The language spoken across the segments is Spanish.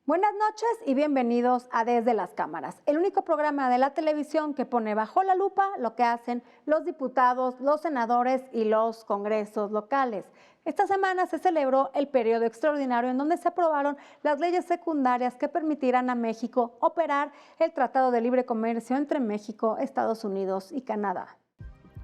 Buenas noches y bienvenidos a Desde las Cámaras, el único programa de la televisión que pone bajo la lupa lo que hacen los diputados, los senadores y los congresos locales. Esta semana se celebró el periodo extraordinario en donde se aprobaron las leyes secundarias que permitirán a México operar el Tratado de Libre Comercio entre México, Estados Unidos y Canadá.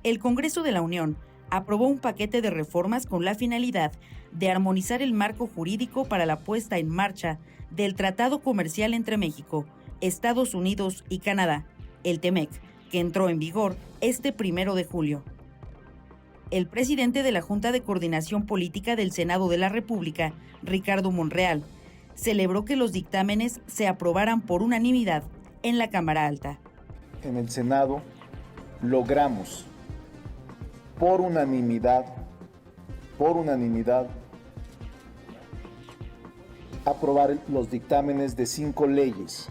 El Congreso de la Unión aprobó un paquete de reformas con la finalidad de armonizar el marco jurídico para la puesta en marcha del Tratado Comercial entre México, Estados Unidos y Canadá, el TEMEC, que entró en vigor este 1 de julio. El presidente de la Junta de Coordinación Política del Senado de la República, Ricardo Monreal, celebró que los dictámenes se aprobaran por unanimidad en la Cámara Alta. En el Senado logramos por unanimidad, aprobar los dictámenes de 5 leyes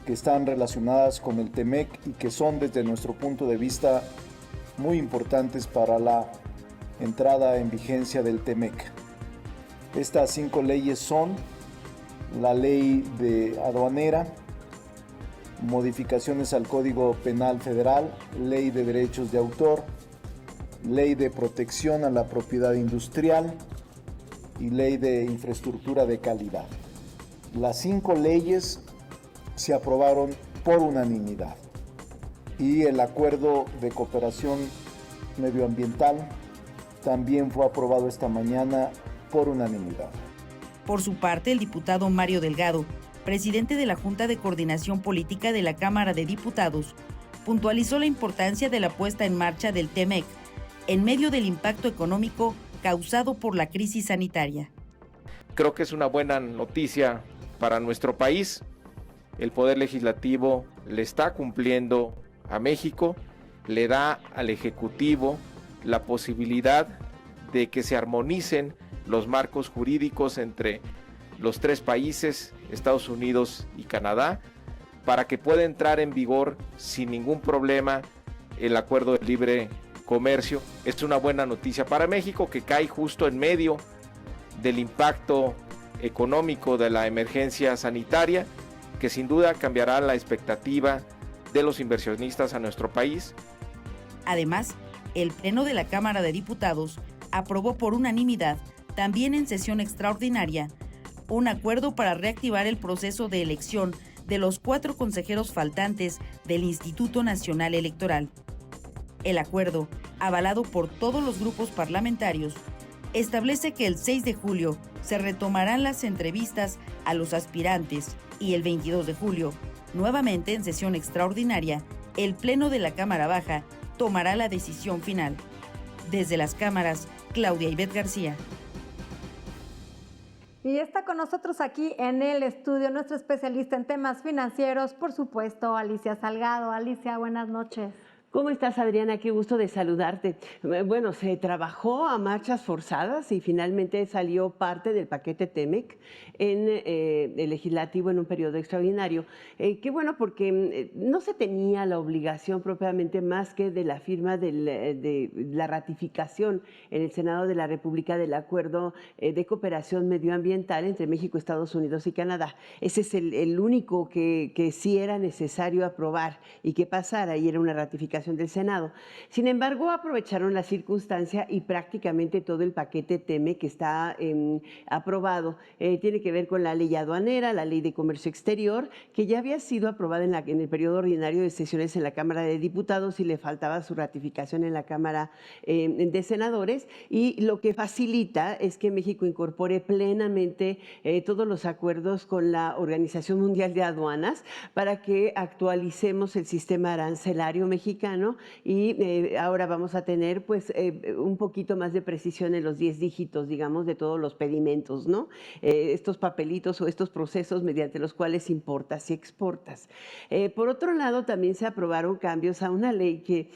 que están relacionadas con el TEMEC y que son, desde nuestro punto de vista, muy importantes para la entrada en vigencia del TEMEC. Estas 5 leyes son la ley de aduanera, modificaciones al Código Penal Federal, ley de derechos de autor, ley de protección a la propiedad industrial y ley de infraestructura de calidad. Las 5 leyes se aprobaron por unanimidad y el acuerdo de cooperación medioambiental también fue aprobado esta mañana por unanimidad. Por su parte, el diputado Mario Delgado, presidente de la Junta de Coordinación Política de la Cámara de Diputados, puntualizó la importancia de la puesta en marcha del TEMEC en medio del impacto económico causado por la crisis sanitaria. Creo que es una buena noticia para nuestro país. El Poder Legislativo le está cumpliendo a México, le da al Ejecutivo la posibilidad de que se armonicen los marcos jurídicos entre los 3 países, Estados Unidos y Canadá, para que pueda entrar en vigor sin ningún problema el Acuerdo de Libre Comercio. Es una buena noticia para México, que cae justo en medio del impacto económico de la emergencia sanitaria, que sin duda cambiará la expectativa de los inversionistas a nuestro país. Además, el Pleno de la Cámara de Diputados aprobó por unanimidad, también en sesión extraordinaria, un acuerdo para reactivar el proceso de elección de los 4 consejeros faltantes del Instituto Nacional Electoral. El acuerdo, avalado por todos los grupos parlamentarios, establece que el 6 de julio se retomarán las entrevistas a los aspirantes y el 22 de julio, nuevamente en sesión extraordinaria, el Pleno de la Cámara Baja tomará la decisión final. Desde las cámaras, Claudia Ivette García. Y está con nosotros aquí en el estudio nuestro especialista en temas financieros, por supuesto, Alicia Salgado. Alicia, buenas noches. ¿Cómo estás, Adriana? Qué gusto de saludarte. Bueno, se trabajó a marchas forzadas y finalmente salió parte del paquete TEMEC en el legislativo en un periodo extraordinario. Qué bueno, porque no se tenía la obligación propiamente más que de la firma de la ratificación en el Senado de la República del Acuerdo de Cooperación Medioambiental entre México, Estados Unidos y Canadá. Ese es el único que sí era necesario aprobar y que pasara, y era una ratificación del Senado. Sin embargo, aprovecharon la circunstancia y prácticamente todo el paquete TEMEC que está aprobado tiene que ver con la ley aduanera, la ley de comercio exterior, que ya había sido aprobada en el periodo ordinario de sesiones en la Cámara de Diputados y le faltaba su ratificación en la Cámara de Senadores, y lo que facilita es que México incorpore plenamente todos los acuerdos con la Organización Mundial de Aduanas para que actualicemos el sistema arancelario mexicano y ahora vamos a tener pues un poquito más de precisión en los 10 dígitos, digamos, de todos los pedimentos, ¿no? Estos papelitos o estos procesos mediante los cuales importas y exportas. Por otro lado, también se aprobaron cambios a una ley que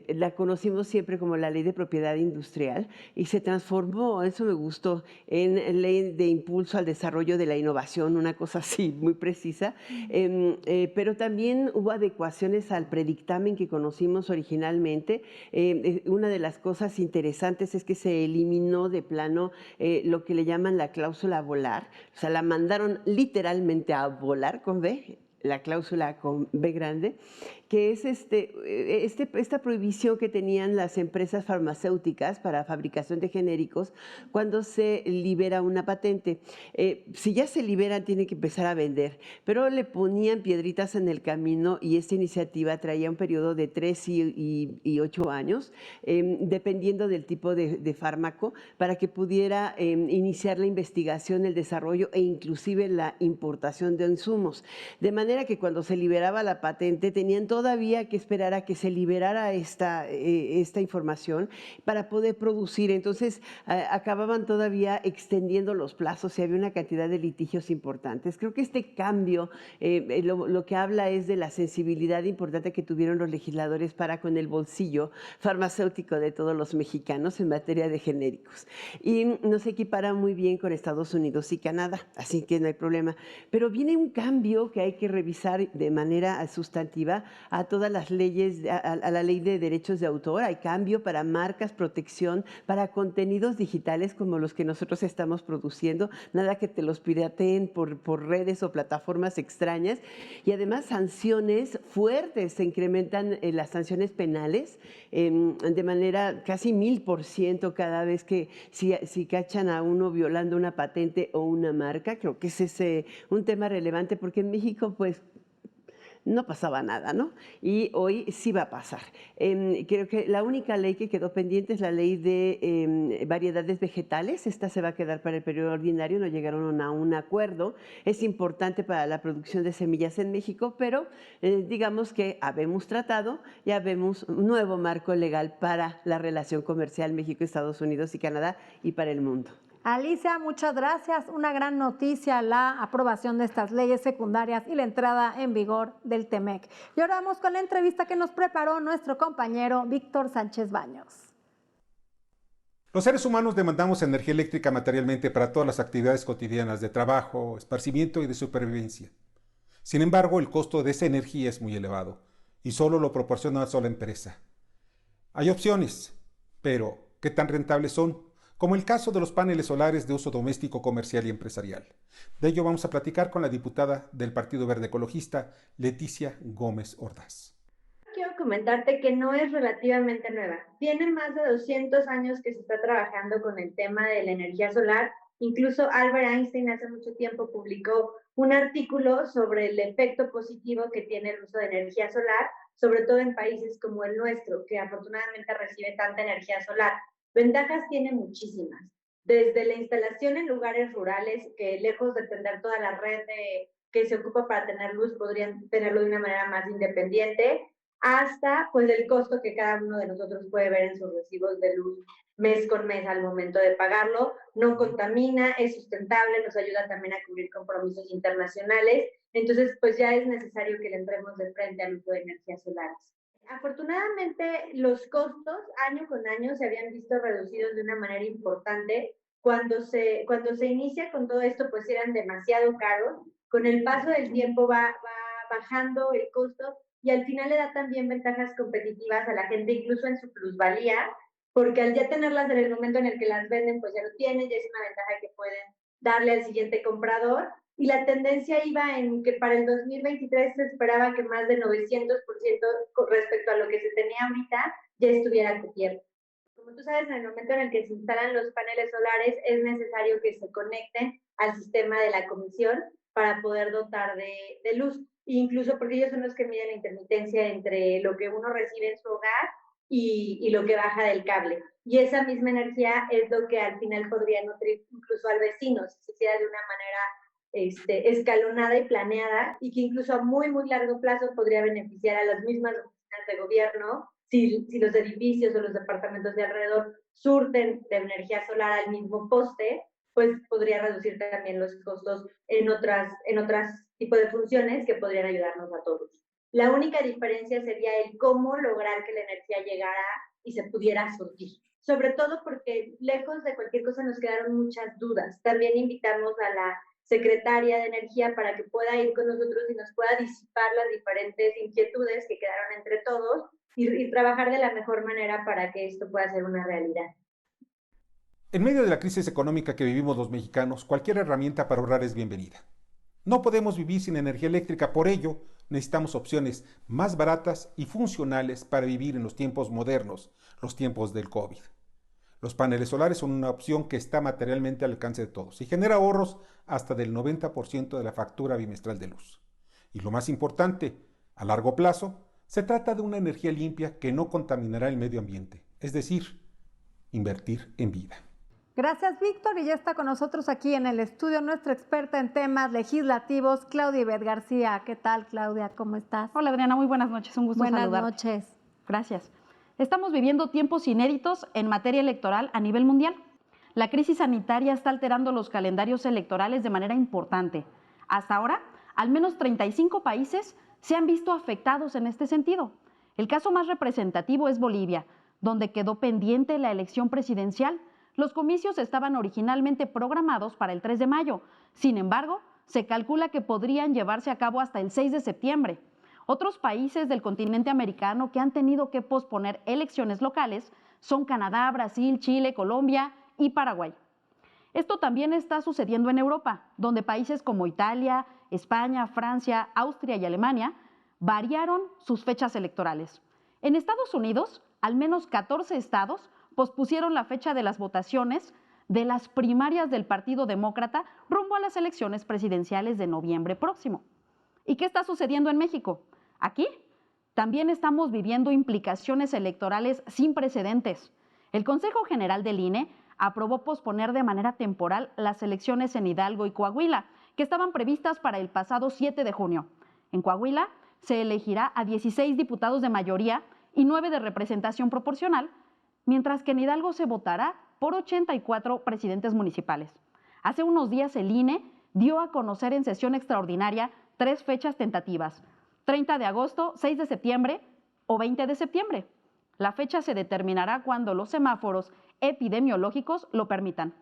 la conocimos siempre como la Ley de Propiedad Industrial y se transformó, eso me gustó, en Ley de Impulso al Desarrollo de la Innovación, una cosa así muy precisa, pero también hubo adecuaciones al predictamen que conocimos conocimos originalmente. Una de las cosas interesantes es que se eliminó de plano lo que le llaman la cláusula volar, o sea, la mandaron literalmente a volar con B, la cláusula con B grande, que es esta prohibición que tenían las empresas farmacéuticas para fabricación de genéricos cuando se libera una patente. Si ya se libera, tiene que empezar a vender, pero le ponían piedritas en el camino y esta iniciativa traía un periodo de 3 y 8 años, dependiendo del tipo de fármaco, para que pudiera iniciar la investigación, el desarrollo e inclusive la importación de insumos. De manera que cuando se liberaba la patente, tenían todavía que esperar a que se liberara esta información para poder producir. Entonces, acababan todavía extendiendo los plazos y había una cantidad de litigios importantes. Creo que este cambio lo que habla es de la sensibilidad importante que tuvieron los legisladores para con el bolsillo farmacéutico de todos los mexicanos en materia de genéricos. Y nos equipara muy bien con Estados Unidos y Canadá, así que no hay problema. Pero viene un cambio que hay que revisar de manera sustantiva a todas las leyes, a la ley de derechos de autor. Hay cambio para marcas, protección, para contenidos digitales como los que nosotros estamos produciendo, nada que te los pirateen por redes o plataformas extrañas, y además sanciones fuertes, se incrementan las sanciones penales de manera casi 1000% cada vez que si cachan a uno violando una patente o una marca. Creo que ese es un tema relevante porque en México pues no pasaba nada, ¿no? Y hoy sí va a pasar. Creo que la única ley que quedó pendiente es la ley de variedades vegetales. Esta se va a quedar para el periodo ordinario, no llegaron a un acuerdo. Es importante para la producción de semillas en México, pero digamos que habemos tratado y habemos un nuevo marco legal para la relación comercial México, Estados Unidos y Canadá y para el mundo. Alicia, muchas gracias. Una gran noticia, la aprobación de estas leyes secundarias y la entrada en vigor del TEMEC. Y ahora vamos con la entrevista que nos preparó nuestro compañero Víctor Sánchez Baños. Los seres humanos demandamos energía eléctrica materialmente para todas las actividades cotidianas de trabajo, esparcimiento y de supervivencia. Sin embargo, el costo de esa energía es muy elevado y solo lo proporciona una sola empresa. Hay opciones, pero ¿qué tan rentables son? Como el caso de los paneles solares de uso doméstico, comercial y empresarial. De ello vamos a platicar con la diputada del Partido Verde Ecologista, Leticia Gómez Ordaz. Quiero comentarte que no es relativamente nueva. Tiene más de 200 años que se está trabajando con el tema de la energía solar. Incluso Albert Einstein hace mucho tiempo publicó un artículo sobre el efecto positivo que tiene el uso de energía solar, sobre todo en países como el nuestro, que afortunadamente recibe tanta energía solar. Ventajas tiene muchísimas, desde la instalación en lugares rurales, que lejos de tener toda la red que se ocupa para tener luz, podrían tenerlo de una manera más independiente, hasta pues el costo que cada uno de nosotros puede ver en sus recibos de luz mes con mes al momento de pagarlo. No contamina, es sustentable, nos ayuda también a cubrir compromisos internacionales. Entonces pues ya es necesario que le entremos de frente al uso de energías solares. Afortunadamente, los costos año con año se habían visto reducidos de una manera importante. Cuando se inicia con todo esto, pues eran demasiado caros. Con el paso del tiempo va bajando el costo y al final le da también ventajas competitivas a la gente, incluso en su plusvalía, porque al ya tenerlas en el momento en el que las venden, pues ya lo tienen, ya es una ventaja que pueden darle al siguiente comprador. Y la tendencia iba en que para el 2023 se esperaba que más de 900% respecto a lo que se tenía ahorita ya estuviera cubierto. Como tú sabes, en el momento en el que se instalan los paneles solares es necesario que se conecten al sistema de la comisión para poder dotar de luz, incluso porque ellos son los que miden la intermitencia entre lo que uno recibe en su hogar y lo que baja del cable. Y esa misma energía es lo que al final podría nutrir incluso al vecino, si se hiciera de una manera escalonada y planeada, y que incluso a muy, muy largo plazo podría beneficiar a las mismas oficinas de gobierno si los edificios o los departamentos de alrededor surten de energía solar al mismo poste, pues podría reducir también los costos en otras tipos de funciones que podrían ayudarnos a todos. La única diferencia sería el cómo lograr que la energía llegara y se pudiera surtir. Sobre todo porque lejos de cualquier cosa nos quedaron muchas dudas. También invitamos a la secretaria de Energía para que pueda ir con nosotros y nos pueda disipar las diferentes inquietudes que quedaron entre todos y trabajar de la mejor manera para que esto pueda ser una realidad. En medio de la crisis económica que vivimos los mexicanos, cualquier herramienta para ahorrar es bienvenida. No podemos vivir sin energía eléctrica, por ello necesitamos opciones más baratas y funcionales para vivir en los tiempos modernos, los tiempos del COVID. Los paneles solares son una opción que está materialmente al alcance de todos y genera ahorros hasta del 90% de la factura bimestral de luz. Y lo más importante, a largo plazo, se trata de una energía limpia que no contaminará el medio ambiente, es decir, invertir en vida. Gracias, Víctor. Y ya está con nosotros aquí en el estudio nuestra experta en temas legislativos, Claudia Ibet García. ¿Qué tal, Claudia? ¿Cómo estás? Hola, Adriana. Muy buenas noches. Un gusto saludarte. Buenas noches. Gracias. Estamos viviendo tiempos inéditos en materia electoral a nivel mundial. La crisis sanitaria está alterando los calendarios electorales de manera importante. Hasta ahora, al menos 35 países se han visto afectados en este sentido. El caso más representativo es Bolivia, donde quedó pendiente la elección presidencial. Los comicios estaban originalmente programados para el 3 de mayo. Sin embargo, se calcula que podrían llevarse a cabo hasta el 6 de septiembre. Otros países del continente americano que han tenido que posponer elecciones locales son Canadá, Brasil, Chile, Colombia y Paraguay. Esto también está sucediendo en Europa, donde países como Italia, España, Francia, Austria y Alemania variaron sus fechas electorales. En Estados Unidos, al menos 14 estados pospusieron la fecha de las votaciones de las primarias del Partido Demócrata rumbo a las elecciones presidenciales de noviembre próximo. ¿Y qué está sucediendo en México? Aquí también estamos viviendo implicaciones electorales sin precedentes. El Consejo General del INE aprobó posponer de manera temporal las elecciones en Hidalgo y Coahuila, que estaban previstas para el pasado 7 de junio. En Coahuila se elegirá a 16 diputados de mayoría y 9 de representación proporcional, mientras que en Hidalgo se votará por 84 presidentes municipales. Hace unos días el INE dio a conocer en sesión extraordinaria 3 fechas tentativas: 30 de agosto, 6 de septiembre o 20 de septiembre. La fecha se determinará cuando los semáforos epidemiológicos lo permitan.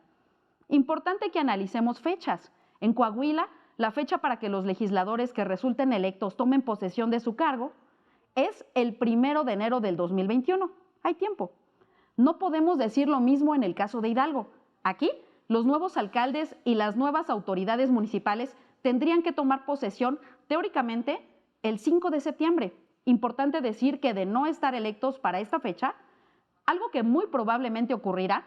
Importante que analicemos fechas. En Coahuila, la fecha para que los legisladores que resulten electos tomen posesión de su cargo es el 1 de enero del 2021. Hay tiempo. No podemos decir lo mismo en el caso de Hidalgo. Aquí, los nuevos alcaldes y las nuevas autoridades municipales tendrían que tomar posesión, teóricamente, el 5 de septiembre. Importante decir que de no estar electos para esta fecha, algo que muy probablemente ocurrirá,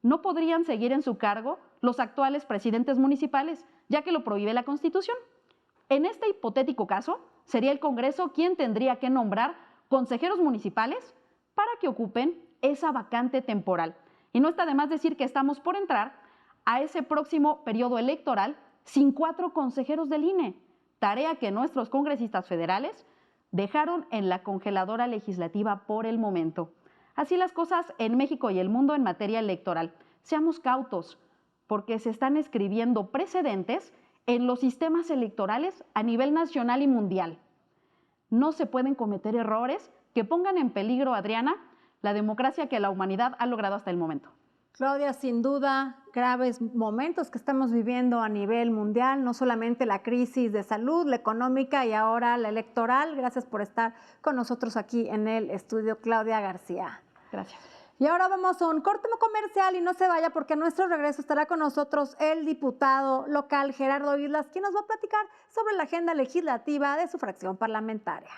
no podrían seguir en su cargo los actuales presidentes municipales, ya que lo prohíbe la Constitución. En este hipotético caso, sería el Congreso quien tendría que nombrar consejeros municipales para que ocupen esa vacante temporal. Y no está de más decir que estamos por entrar a ese próximo periodo electoral sin 4 consejeros del INE, tarea que nuestros congresistas federales dejaron en la congeladora legislativa por el momento. Así las cosas en México y el mundo en materia electoral. Seamos cautos, porque se están escribiendo precedentes en los sistemas electorales a nivel nacional y mundial. No se pueden cometer errores que pongan en peligro, Adriana, la democracia que la humanidad ha logrado hasta el momento. Claudia, sin duda, graves momentos que estamos viviendo a nivel mundial, no solamente la crisis de salud, la económica y ahora la electoral. Gracias por estar con nosotros aquí en el estudio, Claudia García. Gracias. Y ahora vamos a un corte comercial y no se vaya porque a nuestro regreso estará con nosotros el diputado local Gerardo Islas, quien nos va a platicar sobre la agenda legislativa de su fracción parlamentaria.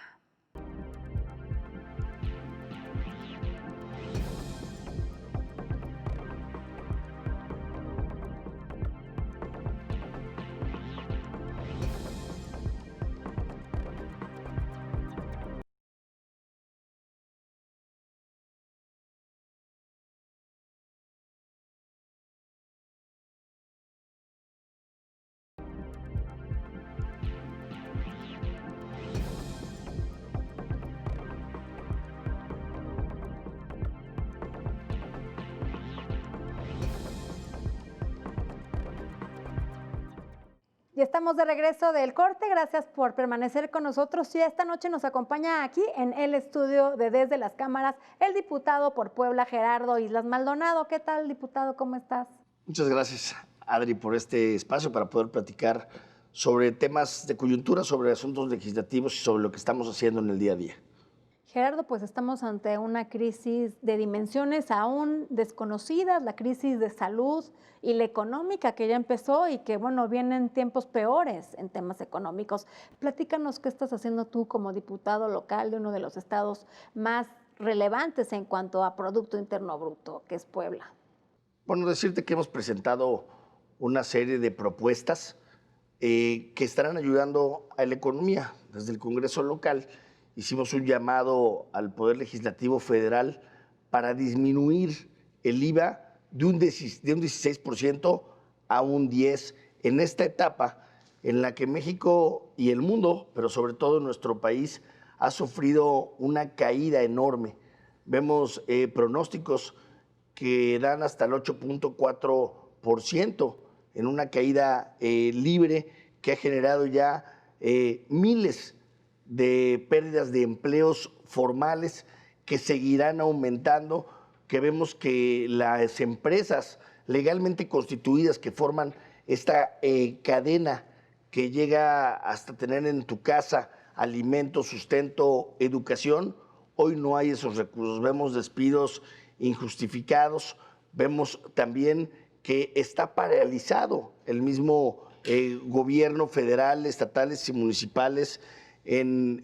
Y estamos de regreso del corte. Gracias por permanecer con nosotros. Y esta noche nos acompaña aquí en el estudio de Desde las Cámaras el diputado por Puebla, Gerardo Islas Maldonado. ¿Qué tal, diputado? ¿Cómo estás? Muchas gracias, Adri, por este espacio para poder platicar sobre temas de coyuntura, sobre asuntos legislativos y sobre lo que estamos haciendo en el día a día. Gerardo, pues estamos ante una crisis de dimensiones aún desconocidas, la crisis de salud y la económica que ya empezó y que, bueno, vienen tiempos peores en temas económicos. Platícanos qué estás haciendo tú como diputado local de uno de los estados más relevantes en cuanto a Producto Interno Bruto, que es Puebla. Bueno, decirte que hemos presentado una serie de propuestas que estarán ayudando a la economía. Desde el Congreso local hicimos un llamado al Poder Legislativo Federal para disminuir el IVA de un 16% a un 10% en esta etapa en la que México y el mundo, pero sobre todo nuestro país, ha sufrido una caída enorme. Vemos pronósticos que dan hasta el 8.4% en una caída libre que ha generado ya miles de pérdidas de empleos formales que seguirán aumentando, que vemos que las empresas legalmente constituidas que forman esta cadena que llega hasta tener en tu casa alimento, sustento, educación, hoy no hay esos recursos. Vemos despidos injustificados, vemos también que está paralizado el mismo gobierno federal, estatales y municipales en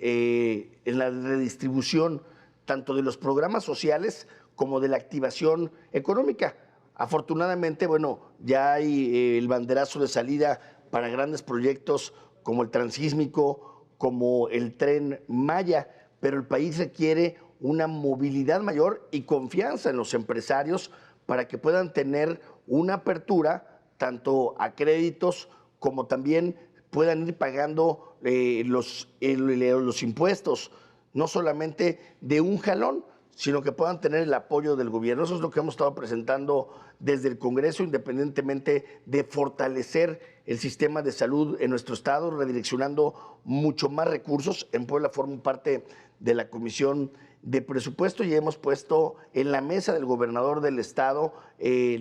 la redistribución tanto de los programas sociales como de la activación económica. Afortunadamente, bueno, ya hay el banderazo de salida para grandes proyectos como el transísmico, como el Tren Maya, pero el país requiere una movilidad mayor y confianza en los empresarios para que puedan tener una apertura tanto a créditos como también puedan ir pagando los impuestos, no solamente de un jalón, sino que puedan tener el apoyo del gobierno. Eso es lo que hemos estado presentando desde el Congreso, independientemente de fortalecer el sistema de salud en nuestro estado, redireccionando mucho más recursos. En Puebla formo parte de la Comisión de Presupuesto y hemos puesto en la mesa del gobernador del estado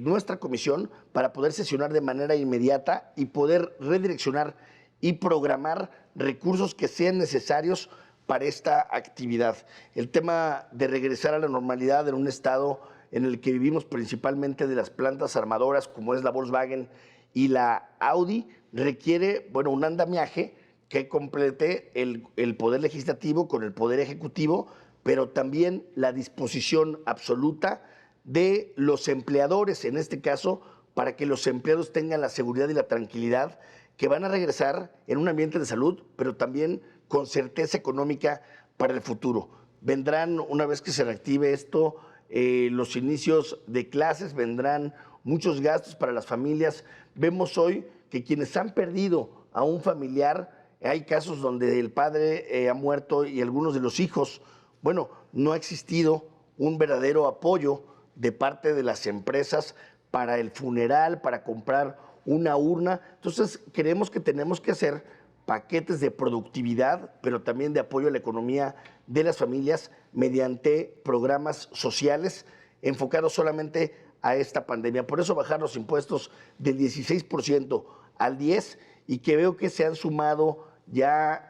nuestra comisión para poder sesionar de manera inmediata y poder redireccionar y programar recursos que sean necesarios para esta actividad. El tema de regresar a la normalidad en un estado en el que vivimos principalmente de las plantas armadoras como es la Volkswagen y la Audi requiere, bueno, un andamiaje que complete el Poder Legislativo con el Poder Ejecutivo, pero también la disposición absoluta de los empleadores, en este caso, para que los empleados tengan la seguridad y la tranquilidad que van a regresar en un ambiente de salud, pero también con certeza económica para el futuro. Vendrán, una vez que se reactive esto, los inicios de clases, vendrán muchos gastos para las familias. Vemos hoy que quienes han perdido a un familiar, hay casos donde el padre ha muerto y algunos de los hijos, bueno, no ha existido un verdadero apoyo de parte de las empresas para el funeral, para comprar una urna. Entonces, creemos que tenemos que hacer paquetes de productividad, pero también de apoyo a la economía de las familias mediante programas sociales enfocados solamente a esta pandemia. Por eso bajar los impuestos del 16% al 10% y que veo que se han sumado ya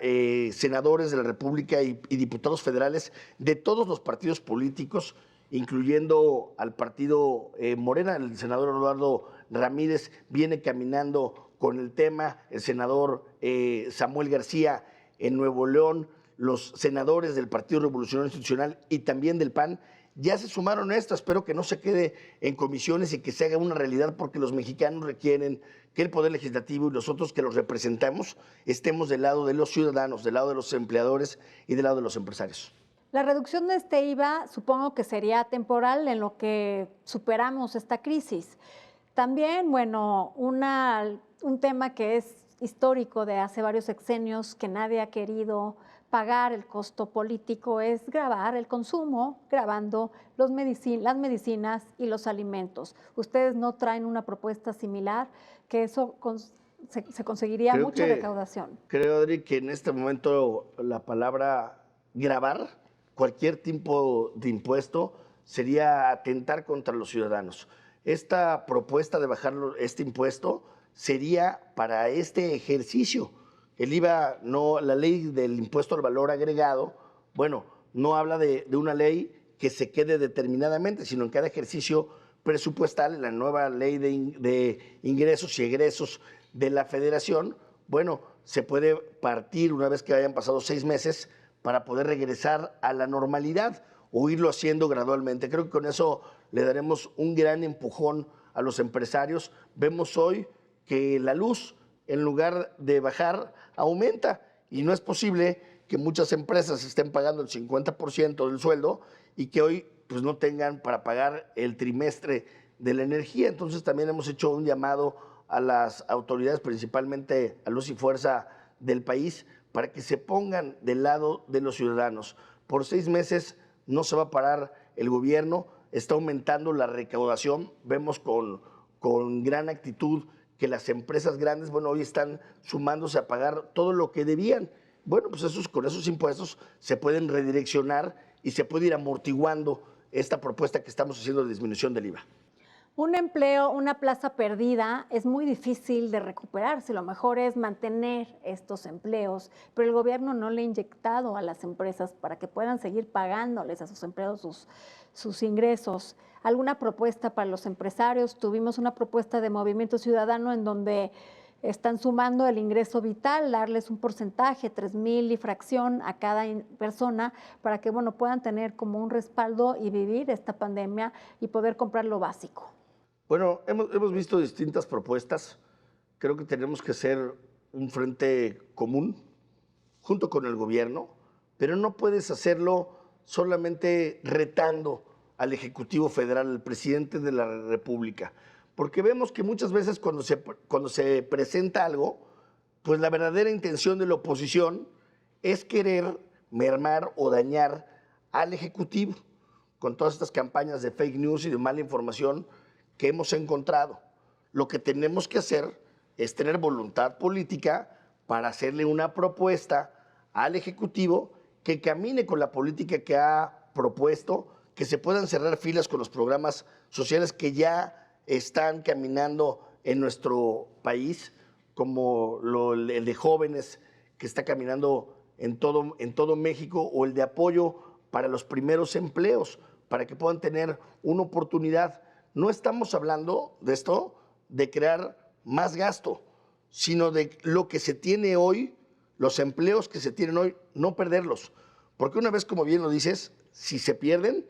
senadores de la República y diputados federales de todos los partidos políticos, incluyendo al partido Morena. El senador Eduardo Ramírez viene caminando con el tema, el senador Samuel García en Nuevo León, los senadores del Partido Revolucionario Institucional y también del PAN ya se sumaron a esto. Espero que no se quede en comisiones y que se haga una realidad, porque los mexicanos requieren que el Poder Legislativo y nosotros que los representamos estemos del lado de los ciudadanos, del lado de los empleadores y del lado de los empresarios. La reducción de este IVA supongo que sería temporal en lo que superamos esta crisis. También, bueno, un tema que es histórico de hace varios sexenios que nadie ha querido pagar el costo político es gravar el consumo, grabando las medicinas y los alimentos. ¿Ustedes no traen una propuesta similar? Que eso se conseguiría mucha recaudación. Creo, Adri, que en este momento la palabra gravar cualquier tipo de impuesto sería atentar contra los ciudadanos. Esta propuesta de bajar este impuesto sería para este ejercicio. El IVA, no, la ley del impuesto al valor agregado, bueno, no habla de una ley que se quede determinadamente, sino en cada ejercicio presupuestal, en la nueva ley de ingresos y egresos de la Federación, bueno, se puede partir una vez que hayan pasado 6 meses para poder regresar a la normalidad o irlo haciendo gradualmente. Creo que con eso le daremos un gran empujón a los empresarios. Vemos hoy que la luz, en lugar de bajar, aumenta, y no es posible que muchas empresas estén pagando el 50% del sueldo y que hoy pues no tengan para pagar el trimestre de la energía. Entonces también hemos hecho un llamado a las autoridades, principalmente a Luz y Fuerza del país, para que se pongan del lado de los ciudadanos. Por 6 meses no se va a parar el gobierno, está aumentando la recaudación, vemos con gran actitud que las empresas grandes, bueno, hoy están sumándose a pagar todo lo que debían. Bueno, pues con esos impuestos se pueden redireccionar y se puede ir amortiguando esta propuesta que estamos haciendo de disminución del IVA. Un empleo, una plaza perdida, es muy difícil de recuperarse. Lo mejor es mantener estos empleos, pero el gobierno no le ha inyectado a las empresas para que puedan seguir pagándoles a sus empleados sus ingresos. ¿Alguna propuesta para los empresarios? Tuvimos una propuesta de Movimiento Ciudadano en donde están sumando el ingreso vital, darles un porcentaje, 3,000 y fracción a cada persona para que, bueno, puedan tener como un respaldo y vivir esta pandemia y poder comprar lo básico. Bueno, hemos visto distintas propuestas. Creo que tenemos que ser un frente común junto con el gobierno, pero no puedes hacerlo solamente retando al Ejecutivo Federal, al presidente de la República, porque vemos que muchas veces cuando se presenta algo, pues la verdadera intención de la oposición es querer mermar o dañar al Ejecutivo con todas estas campañas de fake news y de mala información que hemos encontrado. Lo que tenemos que hacer es tener voluntad política para hacerle una propuesta al Ejecutivo que camine con la política que ha propuesto, que se puedan cerrar filas con los programas sociales que ya están caminando en nuestro país, como el de jóvenes que está caminando en todo México, o el de apoyo para los primeros empleos, para que puedan tener una oportunidad. No estamos hablando de esto, de crear más gasto, sino de lo que se tiene hoy, los empleos que se tienen hoy, no perderlos. Porque una vez, como bien lo dices, si se pierden,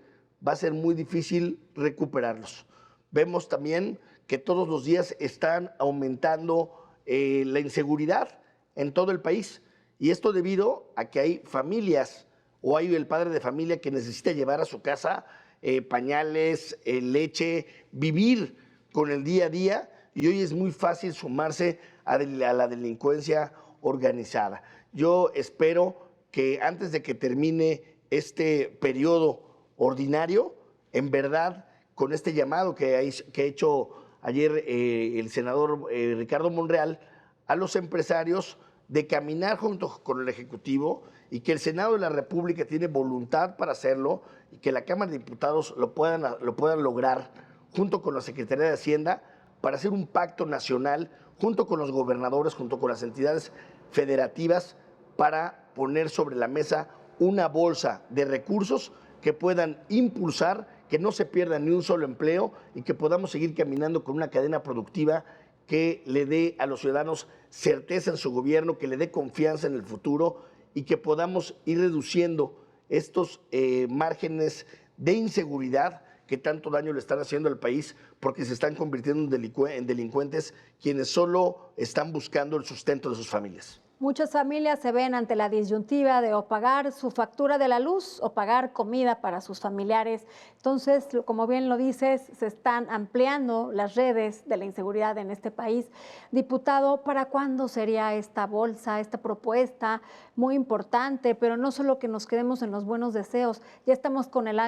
va a ser muy difícil recuperarlos. Vemos también que todos los días están aumentando la inseguridad en todo el país. Y esto debido a que hay familias o hay el padre de familia que necesita llevar a su casa pañales, leche, vivir con el día a día, y hoy es muy fácil sumarse a la delincuencia organizada. Yo espero que antes de que termine este periodo ordinario, en verdad, con este llamado que ha hecho ayer el senador Ricardo Monreal a los empresarios, de caminar junto con el Ejecutivo, y que el Senado de la República tiene voluntad para hacerlo, y que la Cámara de Diputados lo puedan lograr junto con la Secretaría de Hacienda, para hacer un pacto nacional junto con los gobernadores, junto con las entidades federativas, para poner sobre la mesa una bolsa de recursos que puedan impulsar que no se pierda ni un solo empleo y que podamos seguir caminando con una cadena productiva que le dé a los ciudadanos certeza en su gobierno, que le dé confianza en el futuro, y que podamos ir reduciendo estos márgenes de inseguridad que tanto daño le están haciendo al país, porque se están convirtiendo en delincuentes quienes solo están buscando el sustento de sus familias. Muchas familias se ven ante la disyuntiva de o pagar su factura de la luz o pagar comida para sus familiares. Entonces, como bien lo dices, se están ampliando las redes de la inseguridad en este país. Diputado, ¿para cuándo sería esta bolsa, esta propuesta? Muy importante, pero no solo que nos quedemos en los buenos deseos. Ya estamos con el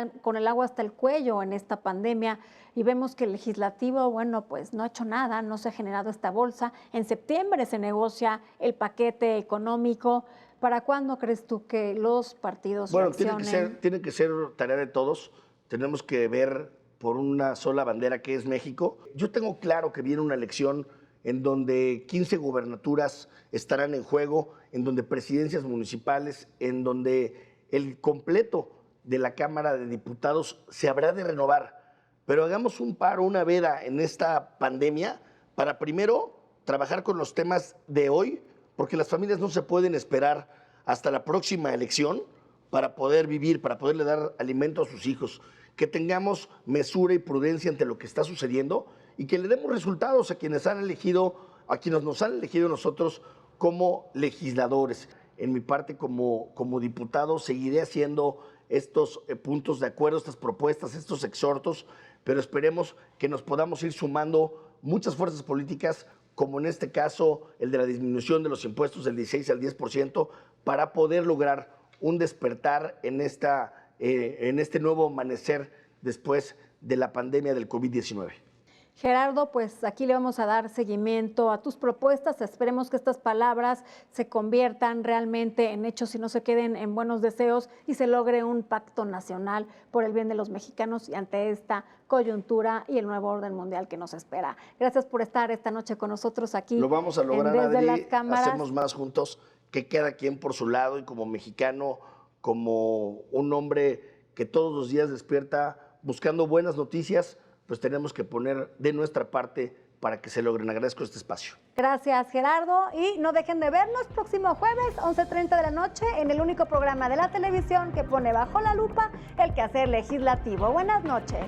agua hasta el cuello en esta pandemia y vemos que el legislativo, bueno, pues no ha hecho nada, no se ha generado esta bolsa. En septiembre se negocia el paquete económico. ¿Para cuándo crees tú que los partidos reaccionen? Tiene que ser tarea de todos. Tenemos que ver por una sola bandera que es México. Yo tengo claro que viene una elección en donde 15 gubernaturas estarán en juego, en donde presidencias municipales, en donde el completo de la Cámara de Diputados se habrá de renovar. Pero hagamos un paro, una veda en esta pandemia para primero trabajar con los temas de hoy, porque las familias no se pueden esperar hasta la próxima elección para poder vivir, para poderle dar alimento a sus hijos. Que tengamos mesura y prudencia ante lo que está sucediendo y que le demos resultados a quienes han elegido, a quienes nos han elegido nosotros como legisladores. En mi parte como diputado seguiré haciendo estos puntos de acuerdo, estas propuestas, estos exhortos, pero esperemos que nos podamos ir sumando muchas fuerzas políticas, como en este caso el de la disminución de los impuestos del 16 al 10%, para poder lograr un despertar en este nuevo amanecer después de la pandemia del COVID-19. Gerardo, pues aquí le vamos a dar seguimiento a tus propuestas. Esperemos que estas palabras se conviertan realmente en hechos y no se queden en buenos deseos y se logre un pacto nacional por el bien de los mexicanos y ante esta coyuntura y el nuevo orden mundial que nos espera. Gracias por estar esta noche con nosotros aquí. Lo vamos a lograr, Desde Adri, las cámaras. hacemos más juntos, que cada quien por su lado, y como mexicano, como un hombre que todos los días despierta buscando buenas noticias, pues tenemos que poner de nuestra parte para que se logren. Agradezco este espacio. Gracias, Gerardo. Y no dejen de vernos próximo jueves, 11:30 de la noche, en el único programa de la televisión que pone bajo la lupa el quehacer legislativo. Buenas noches.